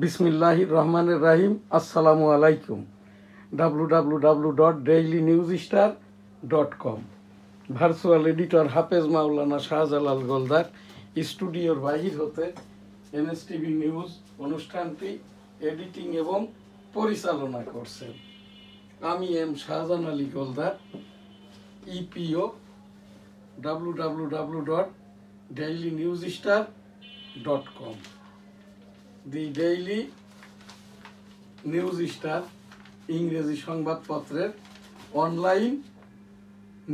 বিসমিল্লাহির রহমানির রহিম। আসসালামু আলাইকুম। www.dailynewsstar.com ভার্চুয়াল এডিটর হাফেজ মাওলানা শাহজালাল গোলদার স্টুডিওর বাহির হতে এনএসটিভি নিউজ অনুষ্ঠানটি এডিটিং এবং পরিচালনা করছেন আমি M Shahjan Ali Goldar, EPO www.dailynewsstar.com। The daily news star ইংরেজি সংবাদপত্রের online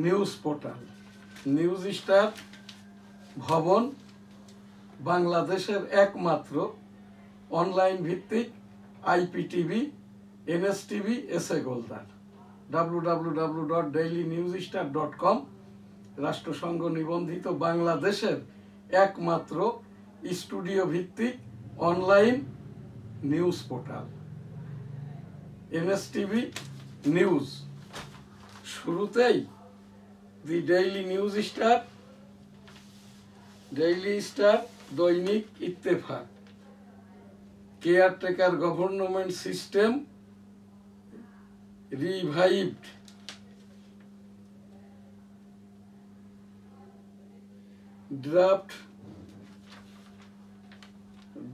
news portal. News star ভবন বাংলাদেশের একমাত্র অনলাইন ভিত্তিক আইপিটিভি, এনএসটিভি, এসএ গোলদার। www.dailynewsstar.com রাষ্ট্রসংঘ নিবন্ধিত বাংলাদেশের একমাত্র স্টুডিও ভিত্তিক online news portal. NSTV news শুরুতেই the daily news Star, Daily Star, দৈনিক Ittefaq. Caretaker government system revived.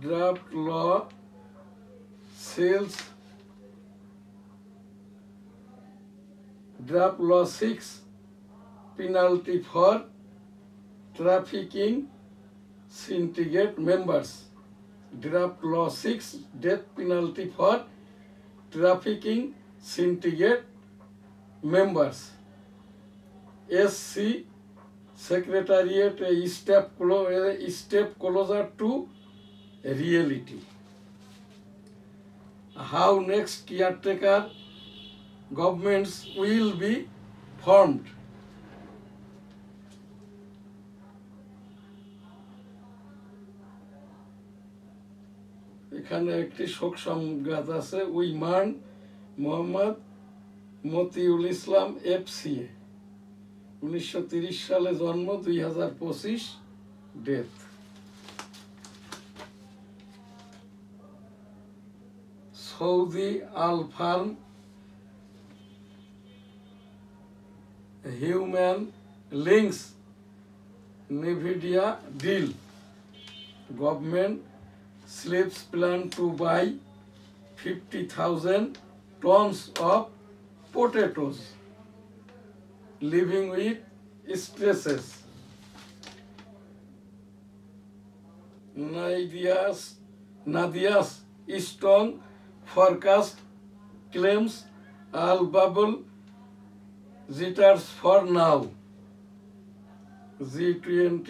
Draft law sales. Draft law 6 penalty for trafficking syndicate members. Draft law 6 death penalty for trafficking syndicate members. SC Secretariat a step closer to reality. How next caretaker governments will be formed. এখানে একটি শোক সংবাদ আছে। Woman Mohammad Matiul Islam FCA, 1930 সালে জন্ম, 2025 death. Saudi AI firm Humain links Nvidia deal. Government slips plan to buy 50,000 tons of potatoes. Living with stresses. Nadia's strong forecast claims all bubble jitters for now. G20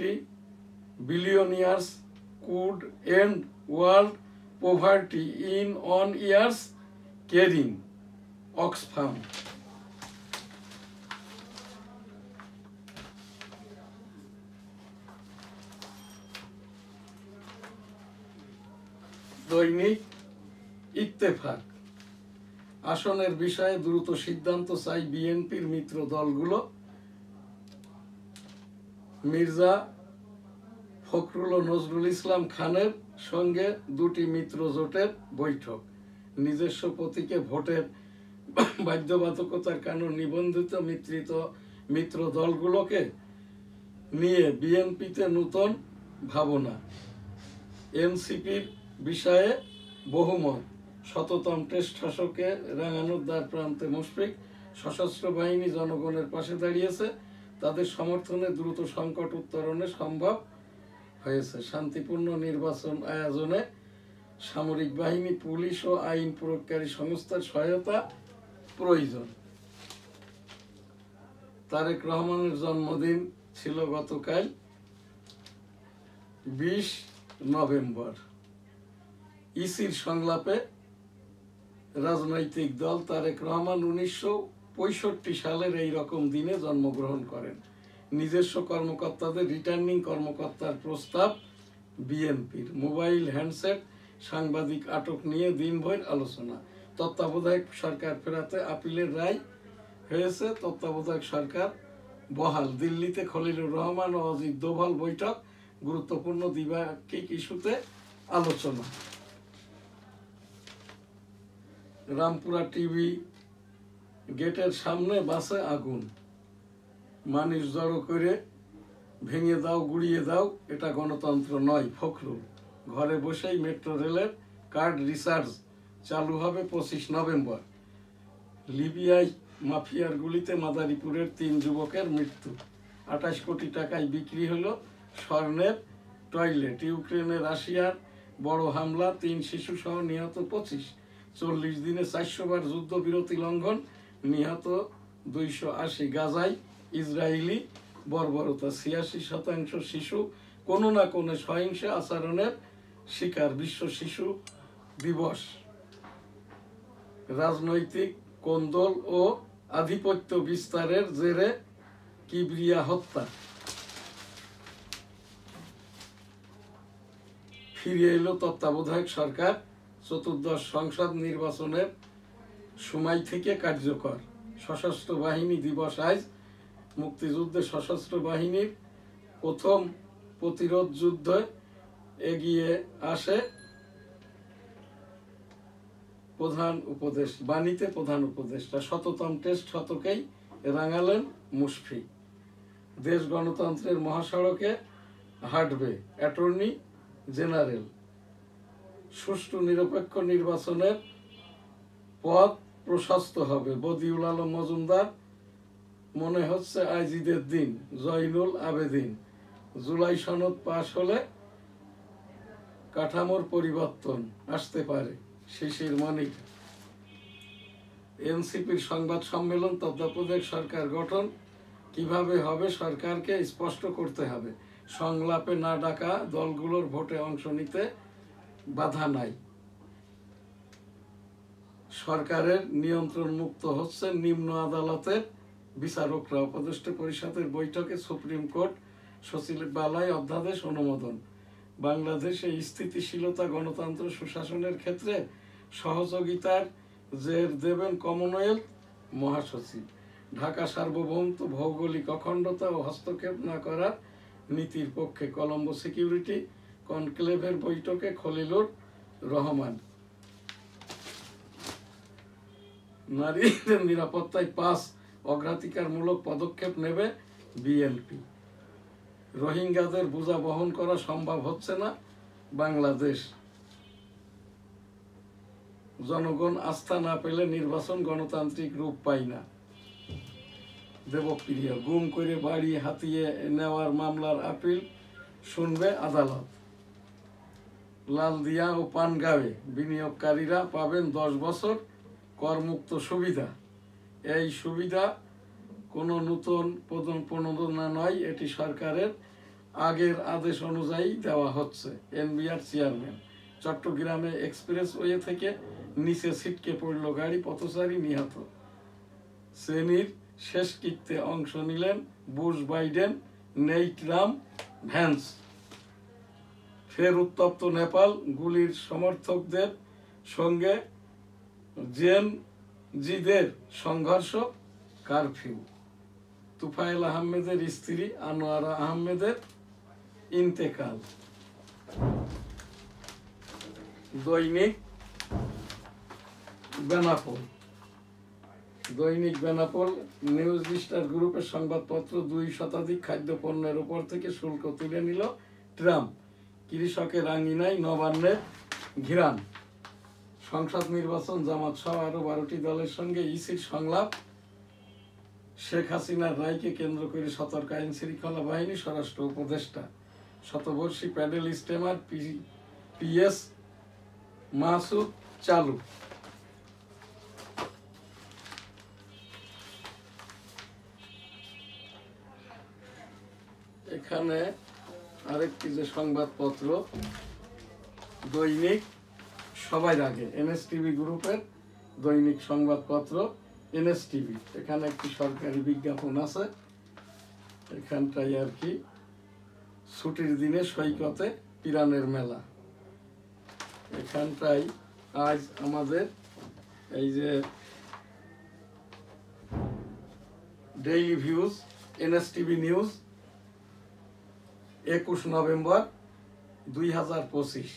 billionaires could end world poverty in on years carrying Oxfam. দৈনিক ইত্তেফাক। আসনের বিষয়ে দ্রুত সিদ্ধান্ত চাই বিএনপির মিত্র দলগুলো। মির্জা ফখরুল ও নজরুল ইসলাম খানের সঙ্গে দুটি মিত্র জোটের বৈঠক। নিজস্ব প্রতীকে ভোটের বাধ্যবাধকতার কারণে নিবন্ধিত মিত্র দলগুলোকে নিয়ে বিএনপিতে নতুন ভাবনা। এনসিপির বিষয়ে বহুমত। শততম টেস্ট শাসককে রাঙানোর দ্বার প্রান্তে মুশফিক। সশস্ত্র বাহিনী জনগণের পাশে দাঁড়িয়েছে, তাদের সমর্থনে দ্রুত সংকট উত্তরণে সম্ভব হয়েছে। শান্তিপূর্ণ নির্বাচন আয়োজনে সামরিক বাহিনী, পুলিশ ও আইন প্রয়োগকারী সংস্থার সহায়তা প্রয়োজন। তারেক রহমানের জন্মদিন ছিল গতকাল 20 নভেম্বর। ইসির সংলাপে রাজনৈতিক দল তারেক রহমান 1965 সালের এই রকম দিনে জন্মগ্রহণ করেন। নিজস্ব কর্মকর্তাদের রিটার্নিং কর্মকর্তার প্রস্তাব বিএনপির। মোবাইল হ্যান্ডসেট সাংবাদিক আটক নিয়ে দিনভর আলোচনা। তত্ত্বাবধায়ক সরকার ফেরাতে আপিলের রায় হয়েছে। তত্ত্বাবধায়ক সরকার বহাল। দিল্লিতে খলিলুর রহমান ও অজিত দোভাল বৈঠক। গুরুত্বপূর্ণ দ্বিপাক্ষিক ইস্যুতে আলোচনা। রামপুরা টিভি গেটের সামনে বাসে আগুন, মানুষ জড়ো করে ভেঙে দাও গুড়িয়ে দাও, এটা গণতন্ত্র নয়। ফখরুল, ঘরে বসেই মেট্রো রেলের কার্ড রিচার্জ চালু হবে 25 নভেম্বর। লিবিয়ায় মাফিয়ার গুলিতে মাদারীপুরের 3 যুবকের মৃত্যু। 28 কোটি টাকায় বিক্রি হলো স্বর্ণের টয়লেট। ইউক্রেনে রাশিয়ার বড় হামলা, 3 শিশু সহ নিহত 25। 40 দিনে 400 বার যুদ্ধবিরতি লঙ্ঘন, নিহত 280। গাজায় ইসরায়েলি বর্বরতা, 86% শিশু কোনো না কোনো সহিংস আচরণের শিকার। বিশ্ব শিশু দিবস। রাজনৈতিক কোন্দল ও আধিপত্য বিস্তারের জেরে কিবরিয়া হত্যা। ফিরে এলো তত্ত্বাবধায়ক সরকার, চতুর্দশ সংসদ নির্বাচনের সময় থেকে কার্যকর। সশস্ত্র বাহিনী দিবস আজ। মুক্তিযুদ্ধে সশস্ত্র বাহিনীর প্রথম প্রতিরোধ যুদ্ধে এগিয়ে আসে বাণীতে প্রধান উপদেষ্টা। শততম টেস্ট শতকেই রাঙালেন মুশফি। দেশ গণতন্ত্রের মহাসড়কে হাঁটবে অ্যাটর্নি জেনারেল। সুষ্ঠু নিরপেক্ষ নির্বাচনের পথ প্রশস্ত হবে। বদিউল আলম মজুমদার, মনে হচ্ছে আজ ঈদের দিন। জয়নুল আবেদিন, জুলাই সনদ পাশ হলে কাঠামোর পরিবর্তন আসতে পারে। শিশির মনির। এনসিপির সংবাদ সম্মেলন, তত্ত্বাবধায়ক সরকার গঠন কিভাবে হবে সরকারকে স্পষ্ট করতে হবে। সংলাপে না ডাকা দলগুলোর ভোটে অংশ নিতে বাধা নাই। সরকারের নিয়ন্ত্রণ মুক্ত হচ্ছে নিম্ন আদালতের বিচারকরা। উপদেষ্টা পরিষদের বৈঠকে সুপ্রিম কোর্ট সচিবালয় অধ্যাদেশ অনুমোদন। বাংলাদেশে স্থিতিশীলতা, গণতন্ত্র, সুশাসনের ক্ষেত্রে সহযোগিতার জের দেবেন কমনওয়েলথ মহাসচিব। ঢাকা সার্বভৌমত্ব, ভৌগোলিক অখণ্ডতা ও হস্তক্ষেপ না করার নীতির পক্ষে। কলম্বো সিকিউরিটি কনক্লেভের বৈঠকে খলিলুর রহমান। নারীদের নিরাপত্তায় 5 অগ্রাধিকারমূলক পদক্ষেপ নেবে বিএনপি। রোহিঙ্গাদের বোঝা বহন করা সম্ভব হচ্ছে না বাংলাদেশ। জনগণ আস্থা না পেলে নির্বাচন গণতান্ত্রিক রূপ পায় না। দেবপ্রিয়া, গুম করে বাড়ি হাতিয়ে নেওয়ার মামলার আপিল শুনবে আদালত। লালদিয়া ও পানগাঁওয়ে বিনিয়োগকারীরা পাবেন 10 বছর করমুক্ত সুবিধা। এই সুবিধা কোনো নতুন প্রণোদনা নয়, এটি সরকারের আগের আদেশ অনুযায়ী দেওয়া হচ্ছে। NBR chairman. চট্টগ্রামে এক্সপ্রেসওয়ে থেকে নিচে ছিটকে পড়ল গাড়ি, পথচারী নিহত। শ্রেণীর শেষকৃত্যে অংশ নিলেন বুশ বাইডেন, নেই ট্রাম্প, ভ্যান্স। ফের উত্তপ্ত নেপাল, গুলির সমর্থকদের সঙ্গে জেন জিদের সংঘর্ষ, কারফিউ। তুফাইল আহমেদের স্ত্রী আনোয়ারা আহমেদের ইন্তেকাল। দৈনিক বেনাপোল। দৈনিক বেনাপোল নিউজ স্টার গ্রুপের সংবাদপত্র। 2 শতাধিক খাদ্যপণ্যের উপর থেকে শুল্ক তুলে নিল ট্রাম্প। কৃষকের আঙিনায় নবান্নের ঘিরান। সংসদ নির্বাচন, জামাত সহ আরো 12টি দলের সঙ্গে ইসির সংলাপ। শেখ হাসিনার রায়কে কেন্দ্র করে সতর্ক আইন শৃঙ্খলা বাহিনী, স্বরাষ্ট্র উপদেষ্টা। শতবর্ষী প্যাডেল স্টিমার পিএস মাসুদ চালু। এখানে আরেকটি যে সংবাদপত্র, দৈনিক সবার আগে, এনএসটিভি গ্রুপের দৈনিক সংবাদপত্র এনএসটিভি। এখানে একটি সরকারি বিজ্ঞাপন আছে। এখানটাই আর কি, ছুটির দিনে সৈকতে পিরানের মেলা। এখানটাই আজ আমাদের এই যে daily views, NSTV news, 21 November 2025।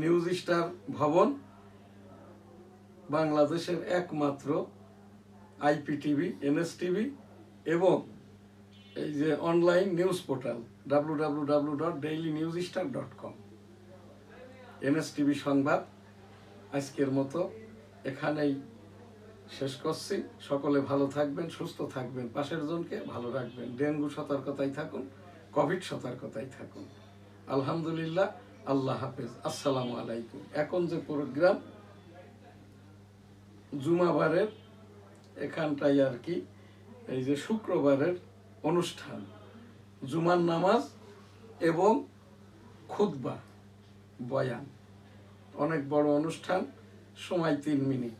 News star ভবন, বাংলাদেশের একমাত্র আইপিটিভি, এনএসটিভি এবং এই যে অনলাইন নিউজ পোর্টাল www.dailynewsstar.com। এনএসটিভি সংবাদ আজকের মতো এখানেই শেষ করছি। সকলে ভালো থাকবেন, সুস্থ থাকবেন, পাশের জনকে ভালো রাখবেন, ডেঙ্গু সতর্কতায় থাকুন, কোভিড সতর্কতায় থাকুন। আলহামদুলিল্লাহ, আল্লাহ হাফেজ, আসসালামু আলাইকুম। এখন যে প্রোগ্রাম জুমাবারের এখানটাই আর কি, এই যে শুক্রবারের অনুষ্ঠান, জুমার নামাজ এবং খুতবা বয়ান, অনেক বড় অনুষ্ঠান, সময় 3 মিনিট।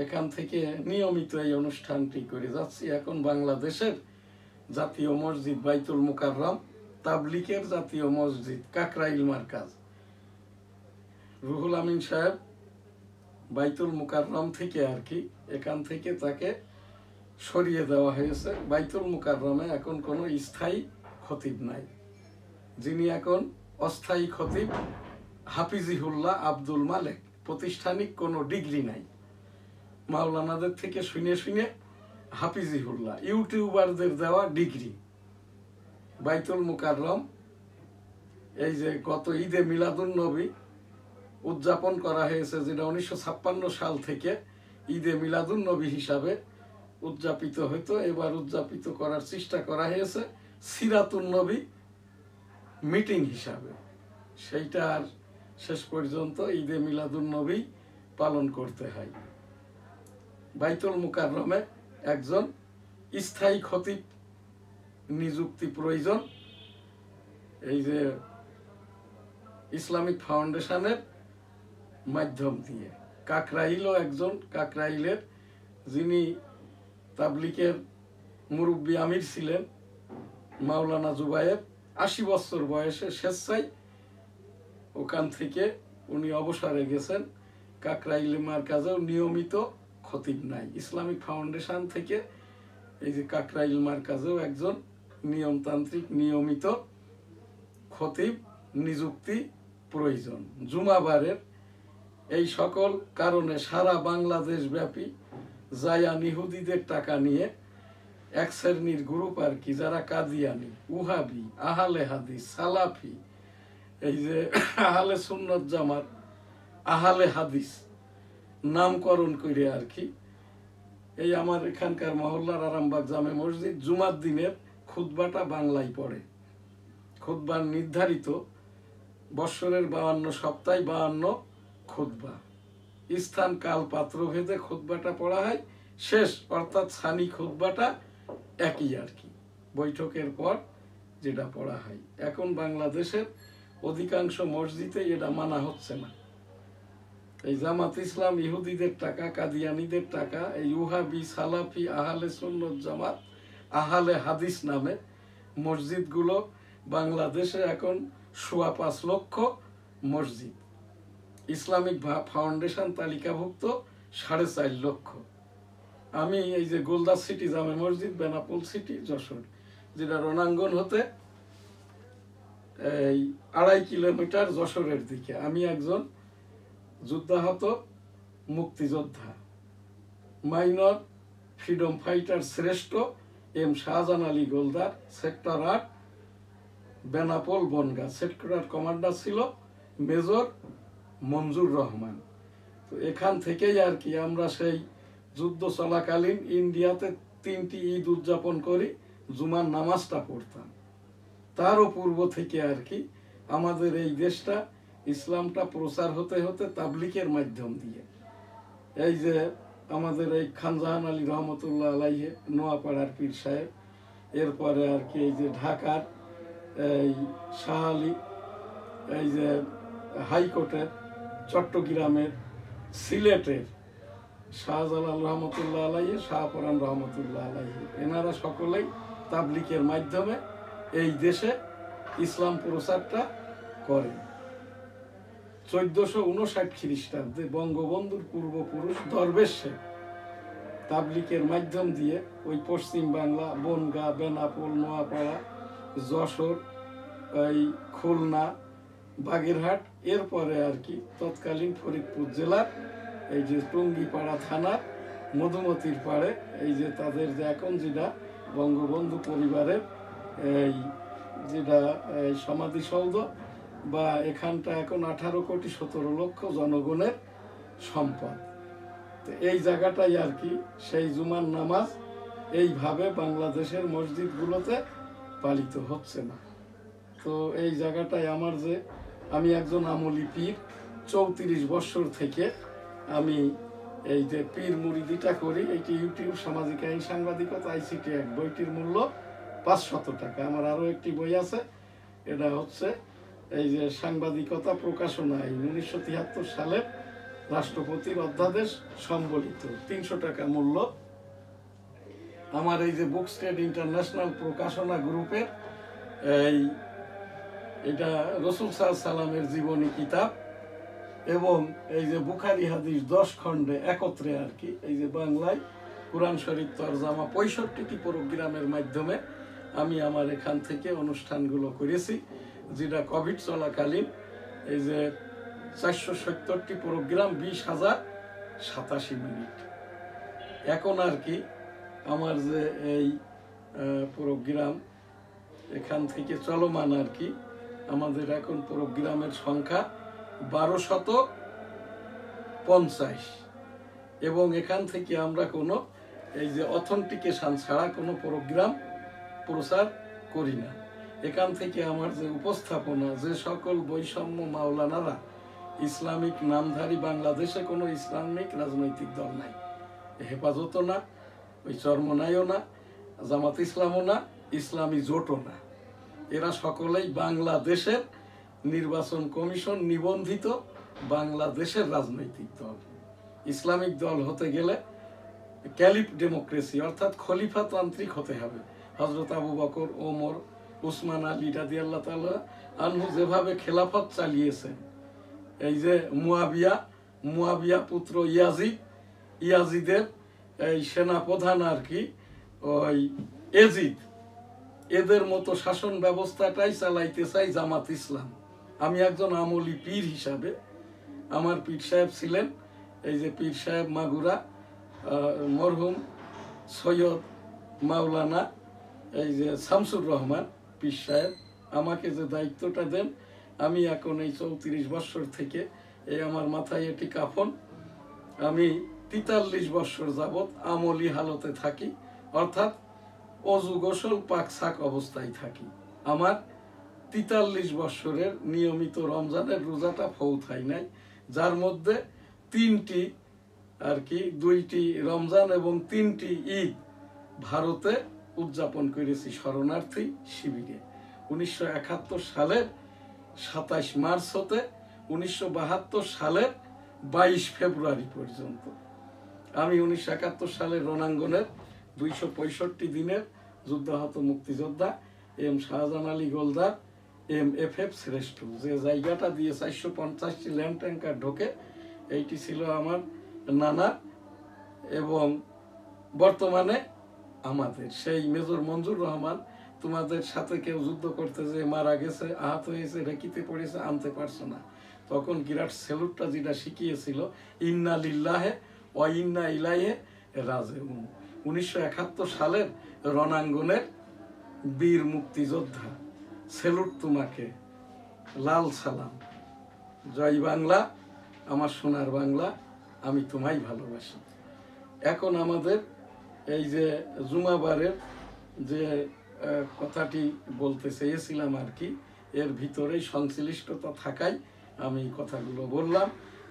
এখান থেকে নিয়মিত এই অনুষ্ঠানটি করে যাচ্ছি। এখন বাংলাদেশের জাতীয় মসজিদ বাইতুল মুকাররম, তাবলিকের জাতীয় মসজিদ কাকরাইল মার্কাজ, রুহুল আমিন সাহেব বাইতুল মুকাররম থেকে আর কি, এখান থেকে তাকে সরিয়ে দেওয়া হয়েছে। বাইতুল মুকাররমে এখন কোনো স্থায়ী খতিব নাই। যিনি এখন অস্থায়ী খতিব হাফিজিহুল্লাহ আব্দুল মালেক, প্রতিষ্ঠানিক কোনো ডিগ্রি নাই। মাওলানাদের থেকে শুনে শুনে হাফিজিহুল্লাহ, ইউটিউবারদের দেওয়া ডিগ্রি। বাইতুল মুকাররম এই যে গত ঈদে মিলাদুন নবী উদযাপন করা হয়েছে, যেটা 1956 সাল থেকে ঈদে মিলাদুন নবী হিসাবে উদযাপিত হইতো, এবার উদযাপিত করার চেষ্টা করা হয়েছে সিরাতুন নবী মিটিং হিসাবে। সেইটা আর শেষ পর্যন্ত ঈদে মিলাদুন নবী পালন করতে হয়। বাইতুল মুকাররমে একজন স্থায়ী খতিব নিযুক্তি প্রয়োজন। এই যে ইসলামিক ফাউন্ডেশনের মাধ্যম দিয়ে কাকরাইলও একজন, কাকরাইলের যিনি তাবলিকের মুরব্বী আমির ছিলেন মাওলানা জুবায়ের, 80 বছর বয়সে স্বেচ্ছায় ওখান থেকে উনি অবসরে গেছেন। কাকরাইল মার্কাজেও নিয়মিত খতিব নাই। ইসলামিক ফাউন্ডেশন থেকে এই যে কাকরাইল মার্কাজেও একজন নিয়মতান্ত্রিক নিয়মিত খতিব নিযুক্তি প্রয়োজন। জুমাবারের এই সকল কারণে সারা বাংলাদেশ ব্যাপী জায়ান ইহুদিদের টাকা নিয়ে এক শ্রেণীর গ্রুপ আর কি, যারা কাদিয়ানি, উহাবি, আহলে হাদিস, সালাফি, এই যে আহলে সুন্নত জামাত, আহলে হাদিস নামকরণ করে আর কি, এই আমার এখানকার মহল্লার আরামবাগ জামে মসজিদ জুমার দিনের খুতবাটা বাংলায় পড়ে। খুতবার নির্ধারিত বৎসরের 52 সপ্তাহে 52 খুতবা, স্থান কাল পাত্র ভেদে খুতবাটা পড়া হয়। শেষ অর্থাৎ সানি খুতবাটা একই আর কি, বৈঠকের পর যেটা পড়া হয়। এখন বাংলাদেশের অধিকাংশ মসজিদে এটা মানা হচ্ছে না। এই জামাত ইসলাম ইহুদিদের টাকা, কাদিয়ানিদের টাকা, এই উহাবি, সালাফি, আহলে সুন্নত জামাত, আহলে হাদিস নামে মসজিদগুলো বাংলাদেশে এখন 5.25 লক্ষ মসজিদ, ইসলামিক ফাউন্ডেশন তালিকাভুক্ত 4.5 লক্ষ। আমি এই যে গোলদা সিটি জামে মসজিদ, বেনাপোল সিটি যশোর, যেটা রণাঙ্গন হতে এই 2.5 কিলোমিটার যশোরের দিকে, আমি একজন যুদ্ধাহত মুক্তিযোদ্ধা, মাইনর ফ্রিডম ফাইটার শ্রেষ্ঠ M Shahjahan Ali Goldar, sector 8, Benapole Bongaon. Sector commander ছিল মেজর মঞ্জুর রহমান। তো এখান থেকেই আর কি আমরা সেই যুদ্ধ চলাকালীন ইন্ডিয়াতে 3টি ঈদ উদযাপন করি, জুমার নামাজটা পড়তাম। তারও পূর্ব থেকে আর কি আমাদের এই দেশটা, ইসলামটা প্রচার হতে হতে তাবলিকের মাধ্যম দিয়ে, এই যে আমাদের এই খানজাহান আলী রহমতুল্লাহ আলাইহে নোয়াপাড়ার পীর সাহেব, এরপরে আর কি এই যে ঢাকার এই শাহ আলী, এই যে হাইকোর্টের, চট্টগ্রামের, সিলেটের শাহজালাল রহমতুল্লাহ আলাইহি, শাহপরান রহমতুল্লাহ আলাইহি, এনারা সকলেই তাবলিকের মাধ্যমে এই দেশে ইসলাম প্রচারটা করেন। 1459 খ্রিস্টাব্দে বঙ্গবন্ধুর পূর্বপুরুষ দরবেশ শেখ তাবলিকের মাধ্যম দিয়ে ওই পশ্চিম বাংলা, বনগা, বেনাপোল, নোয়াপাড়া, যশোর, এই খুলনা, বাগেরহাট, এরপরে আর কি তৎকালীন ফরিদপুর জেলার এই যে টুঙ্গিপাড়া থানার মধুমতির পাড়ে এই যে তাদের যে এখন যেটা বঙ্গবন্ধু পরিবারের এই যেটা সমাধিসৌধ বা এখানটা এখন 18,17,00,000 জনগণের সম্পদ। তো এই জায়গাটাই আর কি সেই জুমার নামাজ এইভাবে বাংলাদেশের মসজিদগুলোতে পালিত হচ্ছে না। তো এই জায়গাটায় আমার যে আমি একজন আমলি পীর, 34 বছর থেকে আমি এই যে পীর মুরিদিটা করি, এইটি ইউটিউব সামাজিক আইন সাংবাদিকতা ICT এক বইটির মূল্য 500 টাকা। আমার আরও একটি বই আছে, এটা হচ্ছে এই যে সাংবাদিকতা প্রকাশনা আইন 1973 সালের রাষ্ট্রপতির অধ্যাদেশ সম্বলিত, 300 টাকা মূল্য। আমার এই যে বুক স্টেট ইন্টারন্যাশনাল প্রকাশনা গ্রুপের এটা রসুল সাল্লামের জীবনী কিতাব এবং এই যে বুখারী হাদিস 10 খণ্ডে একত্রে আর কি এই যে বাংলায় কোরআন শরীফ তরজামা 65টি প্রোগ্রামের মাধ্যমে আমি আমার এখান থেকে অনুষ্ঠানগুলো করেছি, যেটা কোভিড চলাকালীন এই যে 470টি প্রোগ্রাম 20,087 মিনিট। এখন আর কি আমার যে এই প্রোগ্রাম এখান থেকে চলমান আর কি আমাদের এখন প্রোগ্রামের সংখ্যা 1250 এবং এখান থেকে আমরা কোনো এই যে অথেন্টিকেশন ছাড়া কোনো প্রোগ্রাম প্রচার করি না। এখান থেকে আমার যে উপস্থাপনা, যে সকল বৈষম্য মাওলানারা ইসলামিক নামধারী, বাংলাদেশে কোনো ইসলামিক রাজনৈতিক দল নাই, হেফাজতও না, ওই চরমনাইও না, জামাত ইসলামও না, ইসলামী জোটও না, এরা সকলেই বাংলাদেশের নির্বাচন কমিশন নিবন্ধিত বাংলাদেশের রাজনৈতিক দল। ইসলামিক দল হতে গেলে ক্যালিফ ডেমোক্রেসি অর্থাৎ খলিফাতান্ত্রিক হতে হবে। হযরত আবু বকর, ওমর, উসমান আলী রাদিয়াল্লাহু তাআলা আনহু যেভাবে খেলাফত চালিয়েছেন, এই যে মুয়াবিয়া পুত্র ইয়াজিদের এই সেনাপ্রধান আর কি ওই এজিদ, এদের মতো শাসন ব্যবস্থাটাই চালাইতে চাই জামাত ইসলাম। আমি একজন আমলি পীর হিসাবে, আমার পীর সাহেব ছিলেন এই যে পীর সাহেব মাগুরা মরহুম সৈয়দ মাওলানা এই যে শামসুর রহমান পীর সাহেব আমাকে যে দায়িত্বটা দেন, আমি এখন এই 34 বছর থেকে এই আমার মাথায় এটি কাফন, আমি 43 বছর যাবৎ আমলি হালতে থাকি, অর্থাৎ অজু গোসল পাক শাক অবস্থায় থাকি। আমার 43 বছরের নিয়মিত রমজানের রোজাটা ফৌত হয় নাই, যার মধ্যে 3টি আর কি 2টি রমজান এবং 3টি ঈদ ভারতে উদযাপন করেছি শরণার্থী শিবিরে। 1971 সালের 27 মার্চ হতে 1972 সালের 22 ফেব্রুয়ারি পর্যন্ত আমি 1971 সালের রণাঙ্গনের 265 দিনের যুদ্ধাহত মুক্তিযোদ্ধা এম শাহজাহান আলী গোলদার MFF শ্রেষ্ঠ, যে জায়গাটা দিয়ে 450টি ল্যান্ড ট্যাঙ্কার ঢোকে, এইটি ছিল আমার নানা এবং বর্তমানে আমাদের সেই মেজর মঞ্জুর রহমান। তোমাদের সাথে কেউ যুদ্ধ করতে যে মারা গেছে, আহত হয়েছে, রেকিতে পড়েছে, আনতে পারছো না, তখন বিরাট সেলুটটা যেটা শিখিয়েছিল ইন্না লিল্লাহে ওয়া ইন্না ইলাইহি রাজিউন। 1971 সালের রণাঙ্গনের বীর মুক্তিযোদ্ধা, সেলুট তোমাকে, লাল সালাম, জয় বাংলা, আমার সোনার বাংলা, আমি তোমায় ভালোবাসি। এখন আমাদের এই যে জুমাবারের যে কথাটি বলতে চেয়েছিলাম আর কি, এর ভিতরেই সংশ্লিষ্টতা থাকায় আমি কথাগুলো বললাম।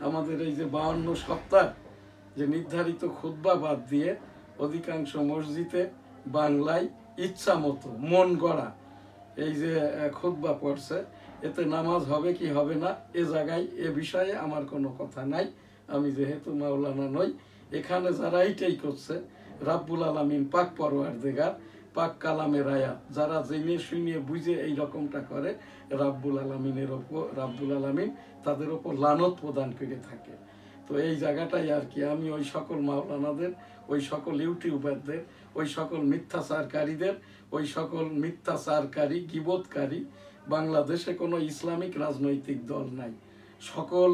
আমাদের এই যে 52 সপ্তাহ যে নির্ধারিত খুতবা বাদ দিয়ে অধিকাংশ মসজিদে বাংলায় ইচ্ছা মতো মন গড়া এই যে খুতবা পড়ছে, এতে নামাজ হবে কি হবে না এ জায়গায় এ বিষয়ে আমার কোনো কথা নাই। আমি যেহেতু মাওলানা নই, এখানে যারা এইটাই করছে রাব্বুল আলামিন পাক পরওয়ারদিগার পাক কালামের আয়াত যারা জেনে শুনে বুঝে এই রকমটা করে, রাব্বুল আলামিন তাদের ওপর লানত প্রদান করে থাকে। তো এই জায়গাটাই আর কি আমি ওই সকল মাওলানাদের, ওই সকল ইউটিউবারদের, ওই সকল মিথ্যাচারকারীদের, ওই সকল মিথ্যাচারকারী গীবতকারী, বাংলাদেশে কোনো ইসলামিক রাজনৈতিক দল নাই, সকল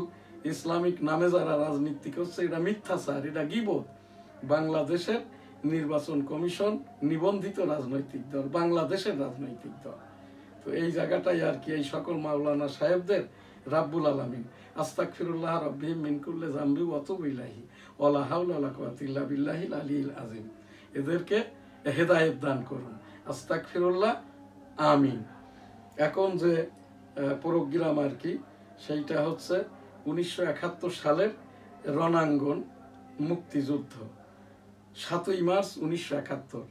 ইসলামিক নামে যারা রাজনীতি করছে এটা মিথ্যাচার, এটা গীবত। বাংলাদেশের নির্বাচন কমিশন নিবন্ধিত রাজনৈতিক দল, বাংলাদেশের রাজনৈতিক দল। তো এই জায়গাটাই আর কি এই সকল মাওলানা সাহেবদের রাব্বুল আলামিন আস্তাগফিরুল্লাহ রাব্বিহিম মিন কুল্লি যামবি ওয়া তুবু ইলাইহি ওয়ালা হাওলা ওয়ালা কুওয়াতা ইল্লা বিল্লাহিল আলিয়্যিল আযীম। এদেরকে হেদায়েত দান করুন, আস্তাগফিরুল্লাহ, আমিন। এখন যে প্রোগ্রাম আর কি, সেইটা হচ্ছে 1971 সালের রণাঙ্গন মুক্তিযুদ্ধ, 7ই মার্চ 1971।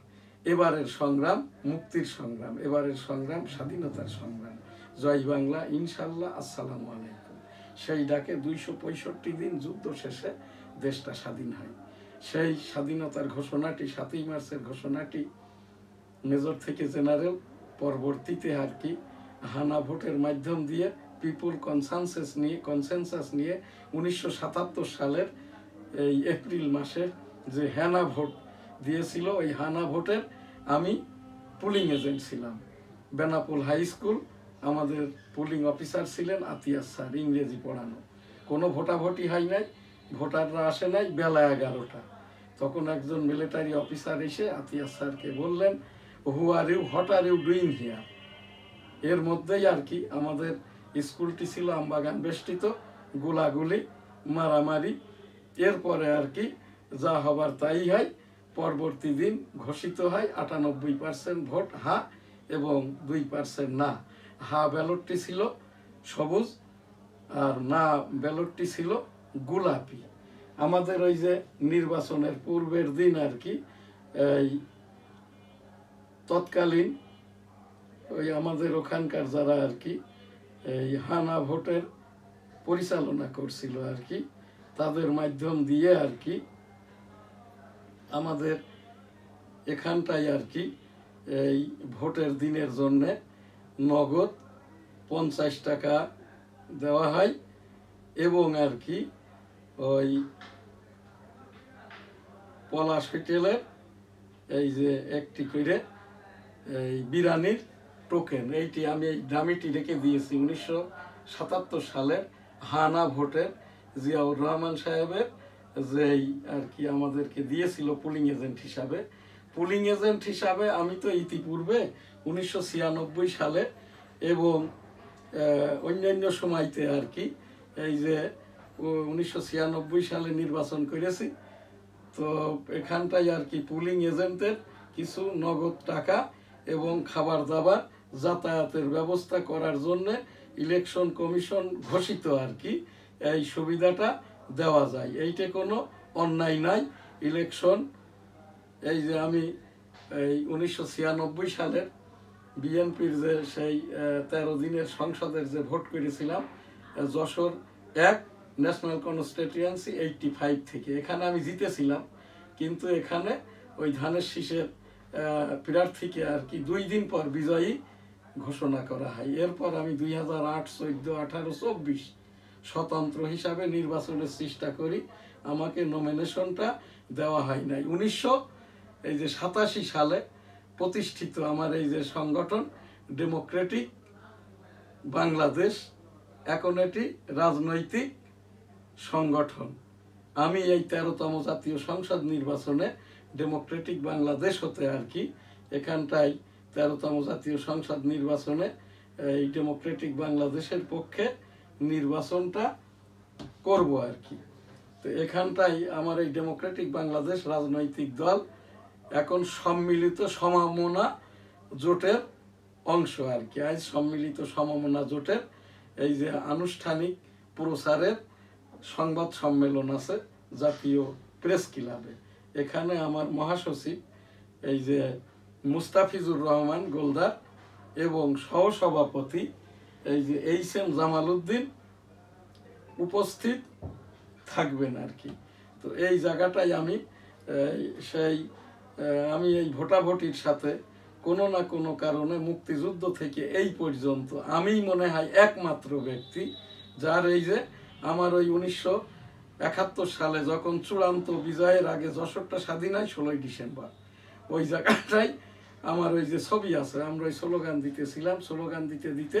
এবারের সংগ্রাম মুক্তির সংগ্রাম, এবারের সংগ্রাম স্বাধীনতার সংগ্রাম। জয় বাংলা, ইনশাল্লাহ, আসসালামু আলাইকুম। সেই ডাকে 265 দিন যুদ্ধ শেষে দেশটা স্বাধীন হয়। সেই স্বাধীনতার ঘোষণাটি, 7ই মার্চের ঘোষণাটি মেজর থেকে জেনারেল, পরবর্তীতে আর কি হানা ভোটের মাধ্যম দিয়ে পিপুল কনসেনসাস নিয়ে 1977 সালের এই এপ্রিল মাসে যে হানা ভোট দিয়েছিল, ওই হানা ভোটের আমি পুলিং এজেন্ট ছিলাম। বেনাপোল হাই স্কুল, আমাদের পুলিং অফিসার ছিলেন আতিয়াস স্যার, ইংরেজি পড়ানো। কোনো ভোটাভুটি হয় নাই, ভোটাররা আসে নাই। বেলা 11টা, তখন একজন মিলিটারি অফিসার এসে আতিয়াস স্যারকে বললেন, what are you doing here. এর মধ্যেই আর কি আমাদের স্কুলটি ছিল আমবাগান বেষ্টিত, গোলাগুলি, মারামারি। এরপরে আর কি যা হবার তাই হয়। পরবর্তী দিন ঘোষিত হয় 98% ভোট হা এবং 2% না। হা ব্যালটটি ছিল সবুজ আর না ব্যালটটি ছিল গোলাপি। আমাদের ওই যে নির্বাচনের পূর্বের দিন আর কি এই তৎকালীন ওই আমাদের ওখানকার যারা আর কি এই হানা ভোটের পরিচালনা করছিল আর কি, তাদের মাধ্যম দিয়ে আর কি আমাদের এখানটায় আর কি এই ভোটের দিনের জন্যে নগদ 50 টাকা দেওয়া হয় এবং আর কি ওই পলাশ হোটেলের এই যে একটি করে এই বিরিয়ানির টোকেন, এইটি আমি এই দামিটি রেখে দিয়েছি 1977 সালের হানা ভোটের জিয়াউর রহমান সাহেবের যেই আর কি আমাদেরকে দিয়েছিল পুলিং এজেন্ট হিসাবে। পুলিং এজেন্ট হিসাবে আমি তো ইতিপূর্বে 1996 সালে এবং অন্যান্য সময়তে আর কি এই যে 1996 সালে নির্বাচন করেছি। তো এখানটায় আর কি পুলিং এজেন্টের কিছু নগদ টাকা এবং খাবার দাবার যাতায়াতের ব্যবস্থা করার জন্য ইলেকশন কমিশন ঘোষিত আর কি এই সুবিধাটা দেওয়া যায়। এইটা কোনো অন্যায় নাই। ইলেকশন এই যে আমি এই 1996 সালের বিএনপির যে সেই 13 দিনের সংসদের যে ভোট করেছিলাম যশোর 1 ন্যাশনাল কনস্টিটিউয়েন্সি 85 থেকে, এখানে আমি জিতেছিলাম। কিন্তু এখানে ওই ধানের শীষের প্রার্থীকে আর কি 2 দিন পর বিজয়ী ঘোষণা করা হয়। এরপর আমি 2008, 14, 18, 24 স্বতন্ত্র হিসাবে নির্বাচনের চেষ্টা করি, আমাকে নমিনেশনটা দেওয়া হয় নাই। 1987 সালে প্রতিষ্ঠিত আমার এই যে সংগঠন ডেমোক্রেটিক বাংলাদেশ, এখন এটি রাজনৈতিক সংগঠন। আমি এই 13তম জাতীয় সংসদ নির্বাচনে ডেমোক্রেটিক বাংলাদেশ হতে আর কি এখানটায় 13তম জাতীয় সংসদ নির্বাচনে এই ডেমোক্রেটিক বাংলাদেশের পক্ষে নির্বাচনটা করব আর কি। তো এখানটাই আমার এই ডেমোক্রেটিক বাংলাদেশ রাজনৈতিক দল এখন সম্মিলিত সমমনা জোটের অংশ আর কি। আজ সম্মিলিত সমমনা জোটের এই যে আনুষ্ঠানিক প্রচারের সংবাদ সম্মেলন আছে জাতীয় প্রেস ক্লাবে। এখানে আমার মহাসচিব এই যে মুস্তাফিজুর রহমান গোলদার এবং সহসভাপতি এই যে এইচ.এম. জামাল উদ্দিন উপস্থিত থাকবেন আর কি। তো এই জায়গাটাই আমি আমি এই ভোটাভুটির সাথে কোনো না কোনো কারণে মুক্তিযুদ্ধ থেকে এই পর্যন্ত আমি মনে হয় একমাত্র ব্যক্তি যার এই যে আমার ওই 1971 সালে যখন চূড়ান্ত বিজয়ের আগে যশোরটা স্বাধীন হয় 16ই ডিসেম্বর, ওই জায়গাটাই আমার ওই যে ছবি আছে, আমরা ওই স্লোগান দিতেছিলাম, স্লোগান দিতে দিতে